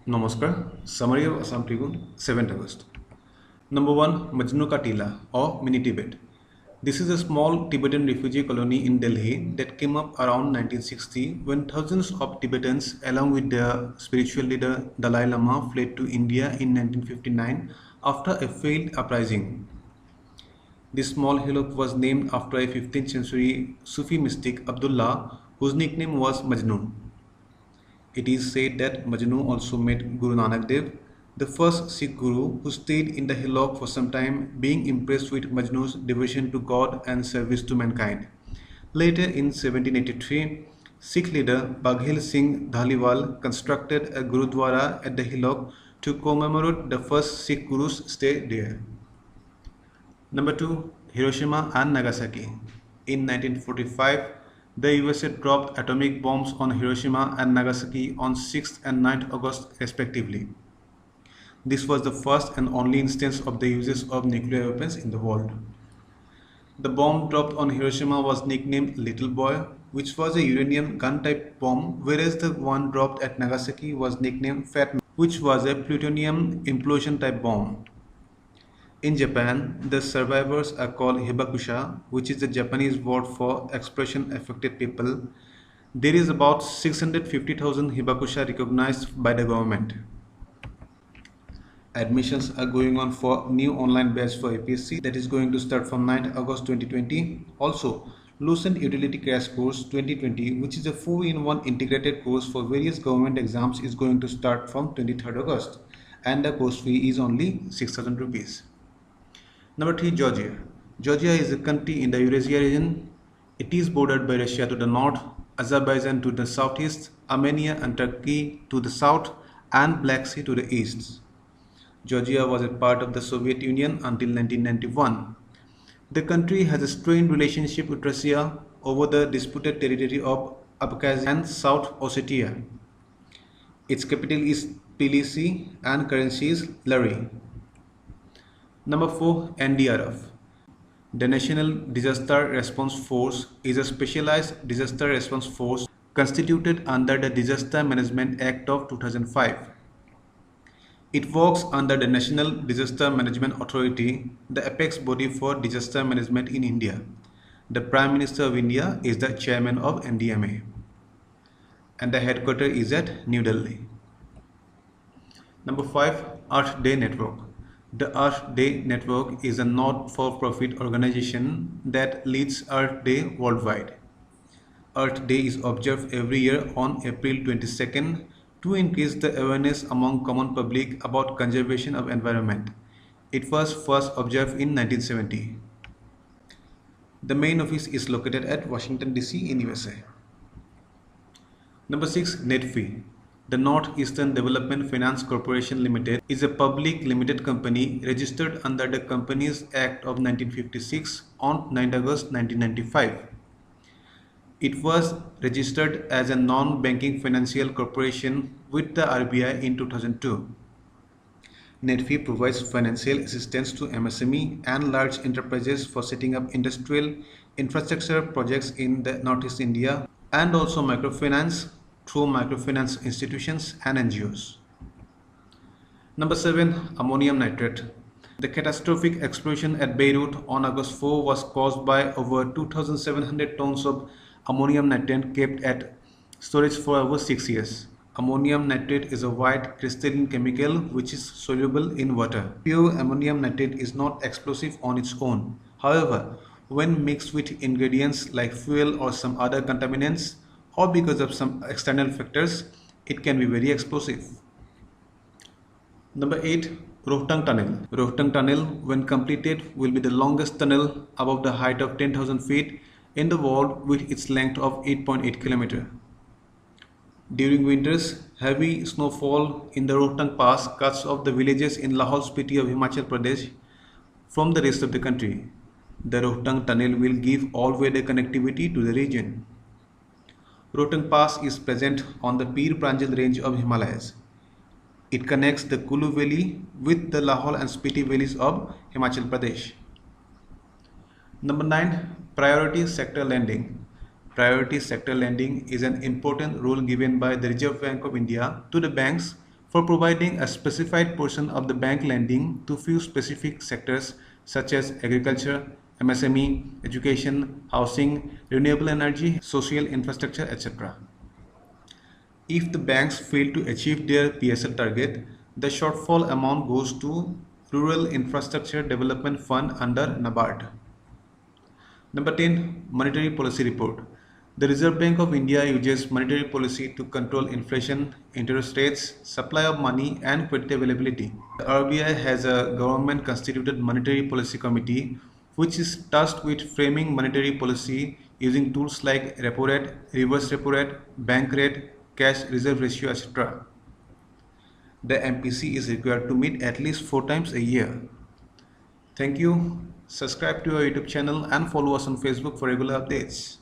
Namaskar. Summary of Assam Tribune, 7th August. Number 1. Majnu Ka Tila or Mini Tibet. This is a small Tibetan refugee colony in Delhi that came up around 1960 when thousands of Tibetans along with their spiritual leader Dalai Lama fled to India in 1959 after a failed uprising. This small hillock was named after a 15th century Sufi mystic Abdullah whose nickname was Majnun. It is said that Majnu also met Guru Nanak Dev, the first Sikh Guru who stayed in the hillock for some time, being impressed with Majnu's devotion to God and service to mankind. Later in 1783, Sikh leader Baghel Singh Dhaliwal constructed a Gurudwara at the hillock to commemorate the first Sikh Guru's stay there. Number 2. Hiroshima and Nagasaki. In 1945, the USA dropped atomic bombs on Hiroshima and Nagasaki on 6th and 9th August respectively. This was the first and only instance of the uses of nuclear weapons in the world. The bomb dropped on Hiroshima was nicknamed Little Boy, which was a uranium gun-type bomb, whereas the one dropped at Nagasaki was nicknamed Fat Man, which was a plutonium implosion-type bomb. In Japan, the survivors are called hibakusha, which is the Japanese word for explosion-affected people. There is about 650,000 hibakusha recognized by the government. Admissions are going on for new online batch for APSC that is going to start from 9th August 2020. Also, Lucent Utility Crash Course 2020, which is a 4-in-1 integrated course for various government exams, is going to start from 23rd August and the course fee is only 6,000 rupees. Number 3. Georgia. Georgia is a country in the Eurasia region. It is bordered by Russia to the north, Azerbaijan to the southeast, Armenia and Turkey to the south, and Black Sea to the east. Georgia was a part of the Soviet Union until 1991. The country has a strained relationship with Russia over the disputed territory of Abkhazia and South Ossetia. Its capital is Tbilisi and currency is lari. Number 4. NDRF. The National Disaster Response Force is a specialized disaster response force constituted under the Disaster Management Act of 2005. It works under the National Disaster Management Authority, the apex body for disaster management in India. The Prime Minister of India is the chairman of NDMA, and the headquarters is at New Delhi. Number 5. Earth Day Network. The Earth Day Network is a not-for-profit organization that leads Earth Day worldwide. Earth Day is observed every year on April 22nd to increase the awareness among common public about conservation of environment. It was first observed in 1970. The main office is located at Washington DC in USA. Number 6. NEDFI. The Northeastern Development Finance Corporation Limited is a public limited company registered under the Companies Act of 1956 on 9 August 1995. It was registered as a non-banking financial corporation with the RBI in 2002. NEDFI provides financial assistance to MSME and large enterprises for setting up industrial infrastructure projects in the Northeast India and also microfinance through microfinance institutions and NGOs. Number 7. Ammonium nitrate. The catastrophic explosion at Beirut on August 4 was caused by over 2,700 tons of ammonium nitrate kept at storage for over 6 years. Ammonium nitrate is a white crystalline chemical which is soluble in water. Pure ammonium nitrate is not explosive on its own. However, when mixed with ingredients like fuel or some other contaminants, or because of some external factors, it can be very explosive. Number 8. Rohtang Tunnel. Rohtang Tunnel, when completed, will be the longest tunnel above the height of 10,000 feet in the world with its length of 8.8 km. During winters, heavy snowfall in the Rohtang Pass cuts off the villages in Lahaul Spiti of Himachal Pradesh from the rest of the country. The Rohtang Tunnel will give all-weather connectivity to the region. Rohtang Pass is present on the Pir Panjal range of Himalayas. It connects the Kulu Valley with the Lahaul and Spiti valleys of Himachal Pradesh. Number 9. Priority sector lending. Priority sector lending is an important rule given by the Reserve Bank of India to the banks for providing a specified portion of the bank lending to few specific sectors such as agriculture, MSME, education, housing, renewable energy, social infrastructure, etc. If the banks fail to achieve their PSL target, the shortfall amount goes to Rural Infrastructure Development Fund under NABARD. Number 10. Monetary Policy Report. The Reserve Bank of India uses monetary policy to control inflation, interest rates, supply of money and credit availability. The RBI has a government-constituted monetary policy committee which is tasked with framing monetary policy using tools like repo rate, reverse repo rate, bank rate, cash reserve ratio, etc. The MPC is required to meet at least 4 times a year. Thank you. Subscribe to our YouTube channel and follow us on Facebook for regular updates.